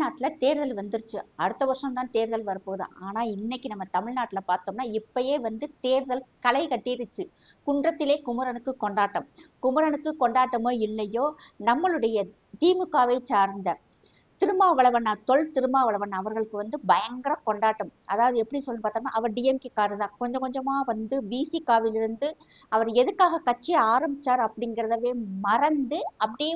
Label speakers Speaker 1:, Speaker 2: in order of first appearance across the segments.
Speaker 1: தமிழ்நாட்டுல தேர்தல் வந்துருச்சு. அடுத்த வருஷம் தான் தேர்தல் வரப்போகுது. ஆனா இன்னைக்கு நம்ம தமிழ்நாட்டுல பார்த்தோம்னா இப்பயே வந்து தேர்தல் களை கட்டிருச்சு. குன்றத்திலே குமரனுக்கு கொண்டாட்டம். குமரனுக்கு கொண்டாட்டமோ இல்லையோ, நம்மளுடைய திமுகவை சார்ந்த திருமாவளவன் அவர்களுக்கு வந்து பயங்கர கொண்டாட்டம். அதாவது எப்படி சொல்லி பார்த்தோம்னா, அவர் டிஎம்கே காரர் தான். கொஞ்சம் கொஞ்சமா வந்து விசிகாவிலிருந்து அவர் எதுக்காக கட்சி ஆரம்பிச்சார் அப்படிங்கிறதவே மறந்து அப்படியே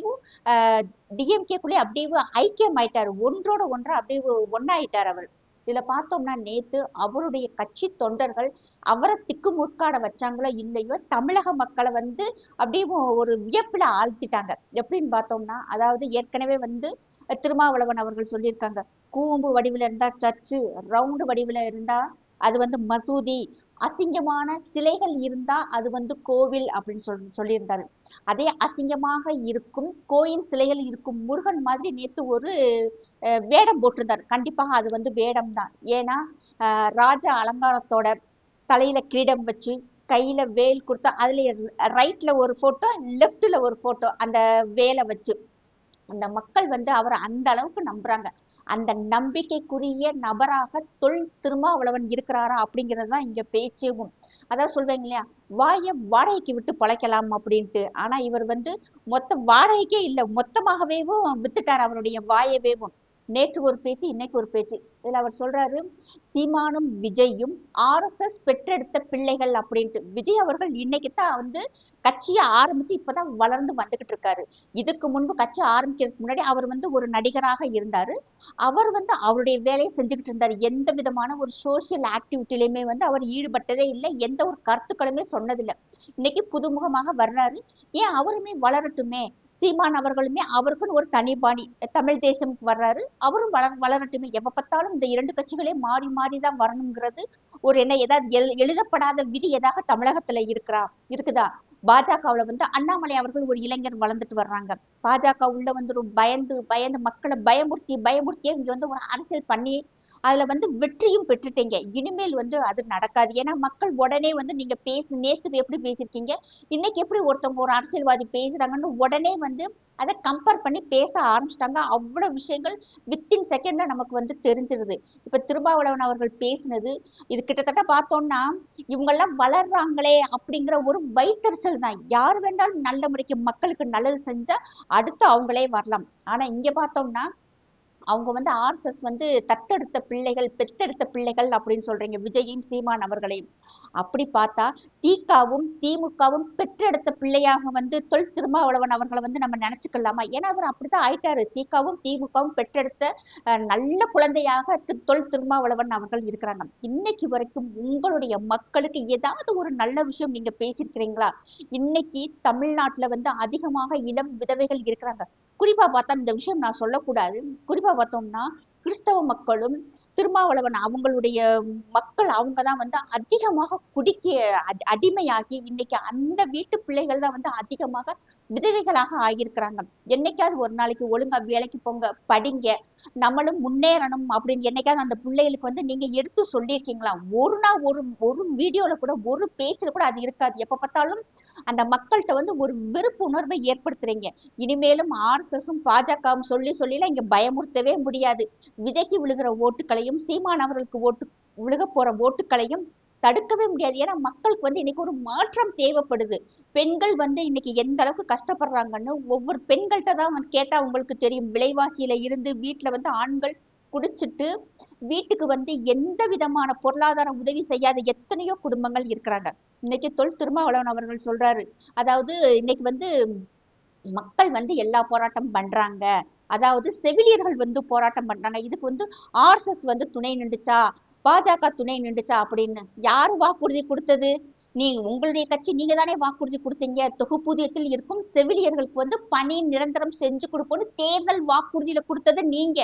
Speaker 1: டிஎம்கேக்குள்ளே அப்படியே ஐக்கியம் ஆயிட்டாரு. ஒன்றோட ஒன்றா அப்படியே ஒன்னாயிட்டார் அவர். இதுல பார்த்தோம்னா நேத்து அவருடைய கட்சி தொண்டர்கள் அவரை திக்குமுக்காட வச்சாங்களோ இல்லையோ, தமிழக மக்களை வந்து அப்படியே ஒரு வியப்புல ஆழ்த்திட்டாங்க. எப்படின்னு பார்த்தோம்னா, அதாவது ஏற்கனவே வந்து திருமாவளவன் அவர்கள் சொல்லியிருக்காங்க, கூம்பு வடிவில் இருந்தா சர்ச்சு, ரவுண்டு வடிவில் இருந்தா அது வந்து மசூதி, அசிங்கமான சிலைகள் இருந்தா அது வந்து கோவில் அப்படின்னு சொல்லியிருந்தாரு. அதே அசிங்கமாக இருக்கும் கோயில் சிலைகள் இருக்கும் முருகன் மாதிரி நேத்து ஒரு வேடம் போட்டிருந்தார். கண்டிப்பாக அது வந்து வேடம் தான். ஏன்னா ராஜ அலங்காரத்தோட தலையில கிரீடம் வச்சு கையில வேல் கொடுத்தா அதுல ரைட்ல ஒரு போட்டோ, லெப்ட்ல ஒரு போட்டோ, அந்த வேலை வச்சு அந்த மக்கள் வந்து அவரை அந்த அளவுக்கு நம்புறாங்க. அந்த நம்பிக்கைக்குரிய நபராக திருமாவளவன் இருக்கிறாரா அப்படிங்கிறது தான் இங்க பேச்சேவும். அதான் சொல்றீங்க இல்லையா, வாடகைக்கு விட்டு பொழைக்கலாம் அப்படின்ட்டு. ஆனா இவர் வந்து மொத்த வாடகைக்கே இல்லை, மொத்தமாகவேவும் வித்துட்டார் அவருடைய வாயவேவும். நேற்று ஒரு பேச்சு, இன்னைக்கு ஒரு பேச்சு. இதுல அவர் சொல்றாரு, சீமானும் விஜயும் ஆர்எஸ்எஸ் பெற்றெடுத்த பிள்ளைகள் அப்படின்ட்டு. விஜய் அவர்கள் இன்னைக்கு தான் வந்து கட்சியை ஆரம்பிச்சு இப்பதான் வளர்ந்து வந்துகிட்டு இருக்காரு. இதுக்கு முன்பு கட்சி ஆரம்பிக்கிறதுக்கு முன்னாடி அவர் வந்து ஒரு நடிகராக இருந்தாரு. அவர் வந்து அவருடைய வேலையை செஞ்சுக்கிட்டு இருந்தாரு. எந்த விதமான ஒரு சோசியல் ஆக்டிவிட்டிலையுமே வந்து அவர் ஈடுபட்டதே இல்லை. எந்த ஒரு கருத்துக்களுமே சொன்னதில்லை. இன்னைக்கு புதுமுகமாக வர்றாரு. ஏன் அவருமே வளரட்டுமே, சீமான் அவர்களுமே அவருக்குன்னு ஒரு தனி பாணி, தமிழ் தேசம்க்கு வர்றாரு, அவரும் வளரட்டுமே. எப்ப பார்த்தாலும் இந்த இரண்டு கட்சிகளே மாறி மாறிதான் வரணுங்கிறது ஒரு என்ன, ஏதாவது எழுதப்படாத விதி ஏதாவது தமிழகத்துல இருக்குதா? பாஜகவுல வந்து அண்ணாமலை அவர்கள் ஒரு இளைஞர் வளர்ந்துட்டு வர்றாங்க. பாஜக உள்ள வந்து ஒரு பயந்து பயந்து மக்களை பயமுறுத்தியே இங்க வந்து ஒரு அரசியல் பண்ணி அதுல வந்து வெற்றியும் பெற்றுட்டீங்க. இனிமேல் வந்து அது நடக்காது. ஏன்னா மக்கள் உடனே வந்து நீங்க நேத்து எப்படி பேசிருக்கீங்க, இன்னைக்கு எப்படி ஒருத்தவங்க ஒரு அரசியல்வாதி பேசுறாங்கன்னு உடனே வந்து அதை கம்பேர் பண்ணி பேச ஆரம்பிச்சிட்டாங்க. அவ்வளவு விஷயங்கள் வித்தின் செகண்ட்ல நமக்கு வந்து தெரிஞ்சிருது. இப்ப திருமாவளவன் அவர்கள் பேசினது இது கிட்டத்தட்ட பார்த்தோம்னா, இவங்க எல்லாம் வளர்றாங்களே அப்படிங்கிற ஒரு வைத்தறிச்சல் தான். யார் வேண்டாலும் நல்ல முறைக்கு மக்களுக்கு நல்லது செஞ்சா அடுத்து அவங்களே வரலாம். ஆனா இங்க பார்த்தோம்னா அவங்க வந்து ஆர்எஸ்எஸ் வந்து தத்தெடுத்த பிள்ளைகள், பெத்தெடுத்த பிள்ளைகள் அப்படின்னு சொல்றீங்க விஜயும் சீமான் அவர்களையும். அப்படி பார்த்தா திமுகவும் பெற்றெடுத்த பிள்ளையாக வந்து திருமாவளவன் அவர்களை வந்து நம்ம நினைச்சுக்கலாமா? ஏன்னா அவர் அப்படித்தான் ஆயிட்டாரு. திமுகவும் பெற்றெடுத்த நல்ல குழந்தையாக திருமாவளவன் அவர்கள் இருக்கிறாங்க. இன்னைக்கு வரைக்கும் உங்களுடைய மக்களுக்கு ஏதாவது ஒரு நல்ல விஷயம் நீங்க பேசியிருக்கிறீங்களா? இன்னைக்கு தமிழ்நாட்டுல வந்து அதிகமாக இளம் விதவைகள் இருக்கிறாங்க. குறிப்பா பார்த்தா இந்த விஷயம் நான் சொல்லக்கூடாது. குறிப்பா பார்த்தோம்னா கிறிஸ்தவ மக்களும் திருமாவளவன் அவங்களுடைய மக்கள் அவங்கதான் வந்து அதிகமாக அடிமையாகி இன்னைக்கு அந்த வீட்டு பிள்ளைகள் தான் வந்து அதிகமாக விதவைகளாக ஆகியிருக்கிறாங்க. என்னைக்காவது ஒரு நாளைக்கு ஒழுங்கா வேலைக்கு போங்க, படிங்க, நம்மளும் முன்னேறணும் அப்படின்னு என்னைக்காவது அந்த பிள்ளைகளுக்கு வந்து நீங்க எடுத்து சொல்லியிருக்கீங்களா? ஒரு நாள் ஒரு வீடியோல கூட ஒரு பேச்சுல கூட அது இருக்காது. எப்ப பார்த்தாலும் அந்த மக்கள்கிட்ட வந்து ஒரு வெறுப்பு உணர்வை ஏற்படுத்துறீங்க. இனிமேலும் ஆர்எஸ்எஸும் பாஜகவும் சொல்லிலாம் இங்க பயமுறுத்தவே முடியாது. விஜய்க்கு விழுகிற ஓட்டுகளையும் சீமான் அவர்களுக்கு விழுக போற ஓட்டுகளையும் தடுக்கவே முடியாது. ஏன்னா மக்களுக்கு வந்து இன்னைக்கு ஒரு மாற்றம் தேவைப்படுது. பெண்கள் வந்து இன்னைக்கு எந்த அளவுக்கு கஷ்டப்படுறாங்கன்னு ஒவ்வொரு பெண்கள்கிட்ட தான் வந்து கேட்டா உங்களுக்கு தெரியும். விலைவாசியில இருந்து வீட்டுல வந்து ஆண்கள் குடிச்சிட்டு வீட்டுக்கு வந்து எந்த விதமான பொருளாதார உதவி செய்யாத எத்தனையோ குடும்பங்கள் இருக்கிறாங்க. இன்னைக்கு திருமாவளவன் அவர்கள் சொல்றாரு, அதாவது இன்னைக்கு வந்து மக்கள் வந்து எல்லா போராட்டம் பண்றாங்க, அதாவது செவிலியர்கள் வந்து போராட்டம் பண்றாங்க, இதுக்கு வந்து ஆர்எஸ்எஸ் வந்து துணை நின்றுச்சா, பாஜக துணை நின்றுச்சா அப்படின்னு யாரு வாக்குறுதி கொடுத்தது? உங்களுடைய கட்சி நீங்க தானே வாக்குறுதி கொடுத்தீங்க. தொகுப்பூதியத்தில் இருக்கும் செவிலியர்களுக்கு வந்து பணி நிரந்தரம் செஞ்சு கொடுப்போம்னு தேர்தல் வாக்குறுதியில கொடுத்தது நீங்க.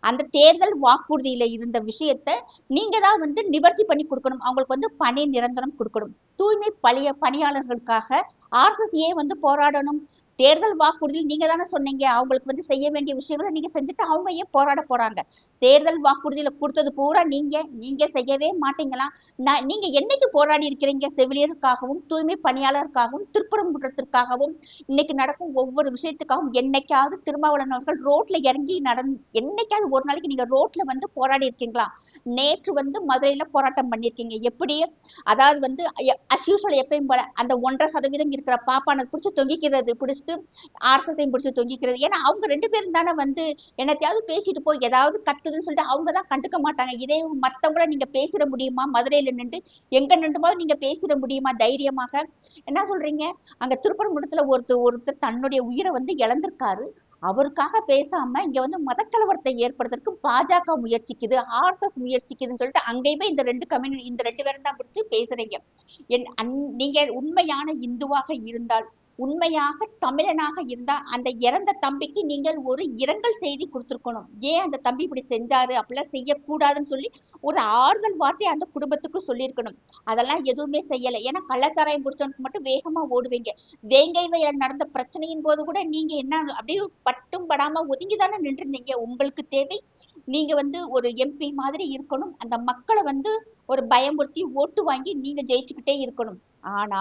Speaker 1: அந்த தேர்தல் வாக்குறுதியில இருந்த விஷயத்த நீங்க தான் வந்து நிவர்த்தி பண்ணி கொடுக்கணும். அவங்களுக்கு வந்து பணி நிரந்தரம் கொடுக்கணும். தூய்மை பணியாளர்களுக்காக ஆர்எஸ்எஸ் ஏன் வந்து போராடணும்? தேர்தல் வாக்குறுதியில் நீங்க தானே சொன்னீங்க அவங்களுக்கு வந்து செய்ய வேண்டிய விஷயங்களை நீங்க செஞ்சுட்டு அவங்க ஏன் போராட போறாங்க? தேர்தல் வாக்குறுதியில கொடுத்தது பூரா நீங்க செய்யவே மாட்டீங்களா? நீங்க என்னைக்கு போராடி இருக்கிறீங்க? செவிலியருக்காகவும் தூய்மை பணியாளருக்காகவும் திருப்பரங்குன்றத்திற்காகவும் இன்னைக்கு நடக்கும் ஒவ்வொரு விஷயத்துக்காகவும் என்னைக்காவது திருமாவளவன் அவர்கள் ரோட்ல இறங்கி என்னைக்காவது ஒரு நாளைக்கு நீங்க ரோட்ல வந்து போராடி இருக்கீங்களா? நேற்று வந்து மதுரையில போராட்டம் பண்ணிருக்கீங்க. எப்படி? அதாவது வந்து அஸ்யூஷுவல் எப்பயும் போல அந்த 1.5% இருக்கிற பாப்பானை பிடிச்சி தொங்கிக்கிறது, பிடிச்சிட்டு ஆர்எஸ்எஸ் பிடிச்சி தொங்கிக்கிறது. ஏன்னா அவங்க 2 பேரும் தானே வந்து என்னத்தையாவது பேசிட்டு போய் ஏதாவது கத்துதுன்னு சொல்லிட்டு அவங்க தான் கண்டுக்க மாட்டாங்க. இதே மத்தவங்கள நீங்க பேசிட முடியுமா? மதுரையில நின்று எங்க நின்றுமாவது நீங்க பேசிட முடியுமா தைரியமாக? என்ன சொல்றீங்க? அங்க திருப்பரங்குன்றத்துல ஒருத்தர் தன்னுடைய உயிரை வந்து இழந்திருக்காரு. அவருக்காக பேசாம இங்க வந்து மதக்கலவரத்தை ஏற்படுத்துறதுக்கு பாஜக முயற்சிக்குது, ஆர்எஸ்எஸ் முயற்சிக்குதுன்னு சொல்லிட்டு அங்கேயுமே இந்த 2 பேரும் தான் பிடிச்சி பேசுறீங்க. நீங்க உண்மையான இந்துவாக இருந்தால், உண்மையாக தமிழனாக இருந்தா அந்த இறந்த தம்பிக்கு நீங்கள் ஒரு இரங்கல் செய்தி கொடுத்துருக்கணும். ஏன் அந்த தம்பி இப்படி செஞ்சாரு, அப்படிலாம் செய்யக்கூடாதுன்னு சொல்லி ஒரு ஆறுதல் வார்த்தை அந்த குடும்பத்துக்கு சொல்லியிருக்கணும். அதெல்லாம் எதுவுமே செய்யலை. ஏன்னா கள்ளச்சாராயம் குடிச்சவனுக்கு மட்டும் வேகமா ஓடுவீங்க. வேங்கை வயல் நடந்த பிரச்சனையின் போது கூட நீங்க என்ன அப்படியே பட்டும் படாம ஒதுங்கிதானே நின்றுருந்தீங்க. உங்களுக்கு தேவை நீங்க வந்து ஒரு எம்பி மாதிரி இருக்கணும். அந்த மக்களை வந்து ஒரு பயமுறுத்தி ஓட்டு வாங்கி நீங்க ஜெயிச்சுக்கிட்டே இருக்கணும். ஆனா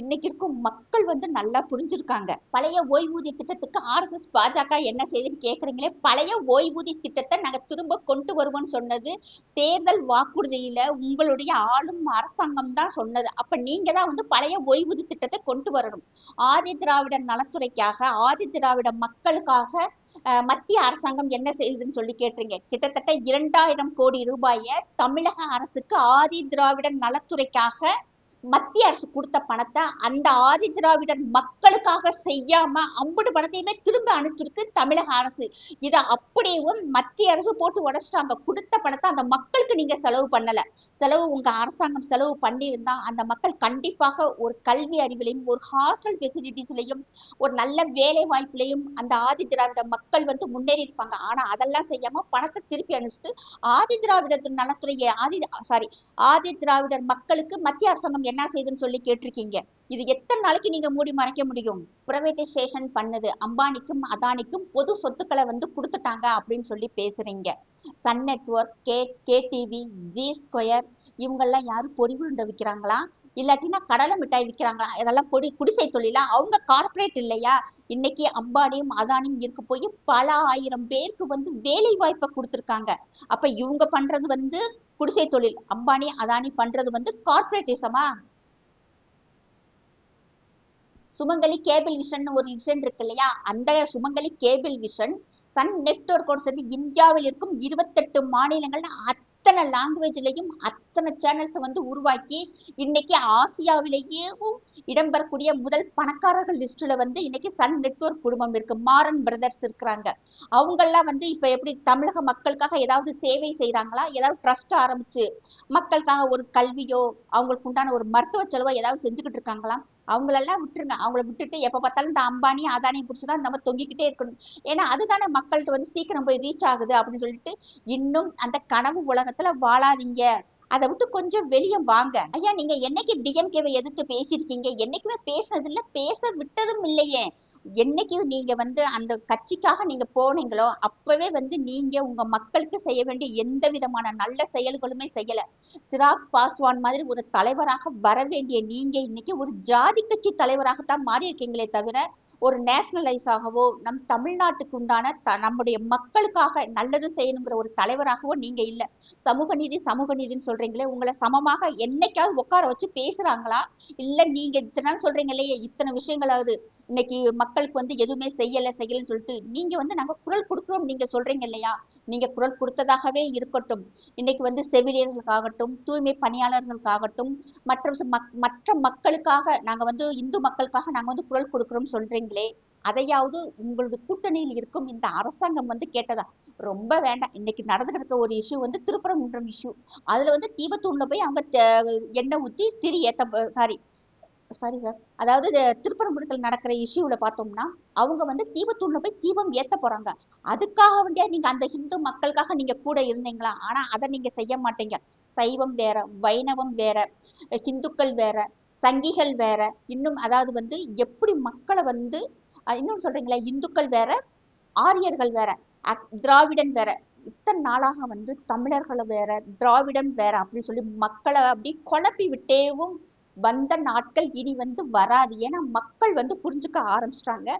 Speaker 1: இன்னைக்கு இருக்கும் மக்கள் வந்து நல்லா புரிஞ்சிருக்காங்க. பழைய ஓய்வூதிய திட்டத்துக்கு ஆர்எஸ்எஸ் பாஜக என்ன செய்யுதுன்னு கேக்குறீங்களே, பழைய ஓய்வூதிய திட்டத்தை நாங்க திரும்ப கொண்டு வருவோம்னு சொன்னது தேர்தல் வாக்குறுதியில உங்களுடைய ஆளும் அரசாங்கம் தான் சொன்னது. அப்ப நீங்க தான் வந்து பழைய ஓய்வூதிய திட்டத்தை கொண்டு வரணும். ஆதி திராவிடர் நலத்துறைக்காக, ஆதி திராவிட மக்களுக்காக மத்திய அரசாங்கம் என்ன செய்யுதுன்னு சொல்லி கேட்டீங்க. கிட்டத்தட்ட 2000 கோடி ரூபாயை தமிழக அரசுக்கு ஆதி திராவிடர் நலத்துறைக்காக மத்திய அரசு கொடுத்த பணத்தை அந்த ஆதி திராவிடர் மக்களுக்காக செய்யாம அம்புடு பணத்தையுமே திரும்ப அனுப்பிச்சிருக்கு தமிழக அரசு. இதை அப்படியும் மத்திய அரசு போட்டு உடைச்சிட்டாங்க. கொடுத்த பணத்தை அந்த மக்களுக்கு நீங்க செலவு பண்ணல. உங்க அரசாங்கம் செலவு பண்ணியிருந்தா அந்த மக்கள் கண்டிப்பாக ஒரு கல்வி அறிவிலையும், ஒரு ஹாஸ்டல் பெசிலிட்டிஸ்லையும், ஒரு நல்ல வேலை வாய்ப்புலையும் அந்த ஆதி திராவிட மக்கள் வந்து முன்னேறி இருப்பாங்க. ஆனா அதெல்லாம் செய்யாம பணத்தை திருப்பி அனுப்பிச்சிட்டு ஆதி திராவிட நலத்துறையை ஆதி திராவிடர் மக்களுக்கு மத்திய அரசாங்கம் என்ன செய்யுதுன்னு சொல்லி கேட்டிருக்கீங்க. இது எத்தனை நாளைக்கு நீங்க மூடி மறைக்க முடியும்? பிரைவேடைசேஷன் பண்ணுது, அம்பானிக்கும் அதானிக்கும் பொது சொத்துக்களை வந்து கொடுத்துட்டாங்க அப்படின்னு சொல்லி பேசுறீங்க. சன் நெட்வொர்க், கேடிவி, ஜி ஸ்கொயர் இவங்கெல்லாம் யாரும் பொறி உருண்டை விற்கிறாங்களா? இல்லாட்டினா கடலை மிட்டாய் விற்கிறாங்களா? இதெல்லாம் குடிசை தொழிலா? அவங்க கார்பரேட் இல்லையா? இன்னைக்கு அம்பானியும் அதானியும் இருக்க போய் பல ஆயிரம் பேருக்கு வந்து வேலை வாய்ப்பை கொடுத்துருக்காங்க. அப்ப இவங்க பண்றது வந்து குடிசை தொழில், அம்பானி அதானி பண்றது வந்து கார்பரேட்டிசமா? சுமங்கலி கேபிள் விஷன் ஒரு விஷன் இருக்கு இல்லையா, அந்த சுமங்கலி கேபிள் விஷன் சன் நெட்வொர்க்கோட சேர்ந்து இந்தியாவில் இருக்கும் 28 மாநிலங்கள்ல அத்தனை லாங்குவேஜ்லையும் அத்தனை சேனல்ஸ் வந்து உருவாக்கி இன்னைக்கு ஆசியாவிலேயே இடம்பெறக்கூடிய முதல் பணக்காரர்கள் லிஸ்ட்ல வந்து இன்னைக்கு சன் நெட்வொர்க் குடும்பம் இருக்கு. மாறன் பிரதர்ஸ் இருக்கிறாங்க. அவங்கெல்லாம் வந்து இப்ப எப்படி தமிழக மக்களுக்காக ஏதாவது சேவை செய்யறாங்களா? ஏதாவது ட்ரஸ்ட் ஆரம்பிச்சு மக்களுக்காக ஒரு கல்வியோ அவங்களுக்கு உண்டான ஒரு மருத்துவ செலவோ ஏதாவது செஞ்சுக்கிட்டு இருக்காங்களா? அவங்களெல்லாம் விட்டுருங்க. அவங்கள விட்டுட்டு எப்ப பார்த்தாலும் இந்த அம்பானி அதானி பிடிச்சுதான் நம்ம தொங்கிக்கிட்டே இருக்கணும். ஏன்னா அதுதானே மக்கள்கிட்ட வந்து சீக்கிரம் போய் ரீச் ஆகுது அப்படின்னு சொல்லிட்டு இன்னும் அந்த கனவு உலகத்துல வாழாதீங்க. அதை விட்டு கொஞ்சம் வெளியே வாங்க. ஐயா, நீங்க என்னைக்கு டிஎம்கேவை எதிர்த்து பேசியிருக்கீங்க? என்னைக்குமே பேசுனது இல்ல, பேச விட்டதும் இல்லையே. என்னைக்கு நீங்க வந்து அந்த கட்சிக்காக நீங்க போனீங்களோ அப்பவே வந்து நீங்க உங்க மக்களுக்கு செய்ய வேண்டிய எந்த விதமான நல்ல செயல்களுமே செய்யல. சிராக் பாஸ்வான் மாதிரி ஒரு தலைவராக வர வேண்டிய நீங்க இன்னைக்கு ஒரு ஜாதி கட்சி தலைவராகத்தான் மாறி இருக்கீங்களே தவிர ஒரு நேஷனலைஸ் ஆகவோ நம் தமிழ்நாட்டுக்கு உண்டான நம்முடைய மக்களுக்காக நல்லது செய்யணுங்கிற ஒரு தலைவராகவோ நீங்க இல்ல. சமூக நீதி சமூக நீதினு சொல்றீங்களே, உங்களை சமமாக என்னைக்காவது உட்கார வச்சு பேசுறாங்களா? இல்ல நீங்க இத்தனை நாள் சொல்றீங்க இல்லையே இத்தனை விஷயங்களாவது இன்னைக்கு மக்களுக்கு வந்து எதுவுமே செய்யலன்னு சொல்லிட்டு நீங்க வந்து நாங்க குரல் கொடுக்கிறோம் நீங்க சொல்றீங்க இல்லையா? நீங்க குரல் கொடுத்ததாகவே இருக்கட்டும். இன்னைக்கு வந்து செவிலியர்களுக்காகட்டும், தூய்மை பணியாளர்களுக்காகட்டும், மற்ற மக்களுக்காக நாங்க வந்து இந்து மக்களுக்காக நாங்க வந்து குரல் கொடுக்கிறோம் சொல்றீங்களே, அதையாவது உங்களுடைய கூட்டணியில் இருக்கும் இந்த அரசாங்கம் வந்து கேட்டதா? ரொம்ப வேண்டாம். இன்னைக்கு நடந்துட்டு இருக்க ஒரு இஷ்யூ வந்து திருப்பரங்குன்றம் இஷ்யூ. அதுல வந்து தீபத்தூண்ல போய் அவங்க எண்ணெய் ஊத்தி திரி ஏத்த சாரி சாரி சார் அதாவது திருப்பரங்குன்றத்தில் நடக்கிற இஷ்யூல பார்த்தோம்னா அவங்க வந்து தீபத்தூண்ல போய் தீபம் ஏத்த போறாங்க. அதுக்காக வேண்டிய நீங்க அந்த இந்து மக்களுக்காக நீங்க கூட இருந்தீங்களா? ஆனா அதை நீங்க செய்ய மாட்டீங்க. சைவம் வேற, வைணவம் வேற, இந்துக்கள் வேற, சங்கிகள் வேற, இன்னும் அதாவது வந்து எப்படி மக்களை வந்து இன்னொன்னு சொல்றீங்களா, இந்துக்கள் வேற, ஆரியர்கள் வேற, திராவிடன் வேற. இத்தனை நாளாக வந்து தமிழர்களை வேற, திராவிடன் வேற அப்படின்னு சொல்லி மக்களை அப்படி குழப்பி விட்டேவும் வந்த நாட்கள் இனி வந்து வராது. ஏன்னா மக்கள் வந்து புரிஞ்சுக்க ஆரம்பிச்சிட்டாங்க.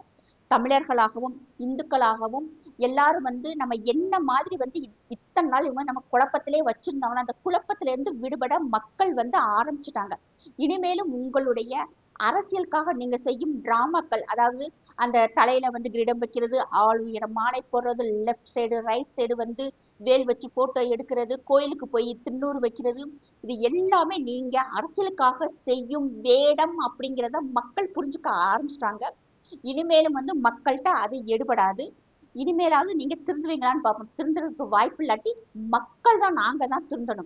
Speaker 1: தமிழர்களாகவும் இந்துக்களாகவும் எல்லாரும் வந்து நம்ம என்ன மாதிரி வந்து இத்தனை நாள் இவங்க நம்ம குழப்பத்திலே வச்சிருந்தோம்னா அந்த குழப்பத்தில இருந்து விடுபட மக்கள் வந்து ஆரம்பிச்சுட்டாங்க. இனிமேலும் உங்களுடைய அரசியலுக்காக நீங்க செய்யும் டிராமாக்கள், அதாவது அந்த தலையில வந்து கிரீடம் வைக்கிறது, ஆள் உயர மாலை போடுறது, லெஃப்ட் சைடு ரைட் சைடு வந்து வேல் வச்சு போட்டோ எடுக்கிறது, கோயிலுக்கு போய் திண்ணூறு வைக்கிறது, இது எல்லாமே நீங்க அரசியலுக்காக செய்யும் வேடம் அப்படிங்கிறத மக்கள் புரிஞ்சுக்க ஆரம்பிச்சிட்டாங்க. இனிமேலும் வந்து மக்கள்கிட்ட அது எடுபடாது. இனிமேலாவது நீங்க திருந்துவீங்களான்னு பார்ப்போம். திருந்துறதுக்கு வாய்ப்பு இல்லாட்டி மக்கள் தான், நாங்க தான் திருந்தணும்.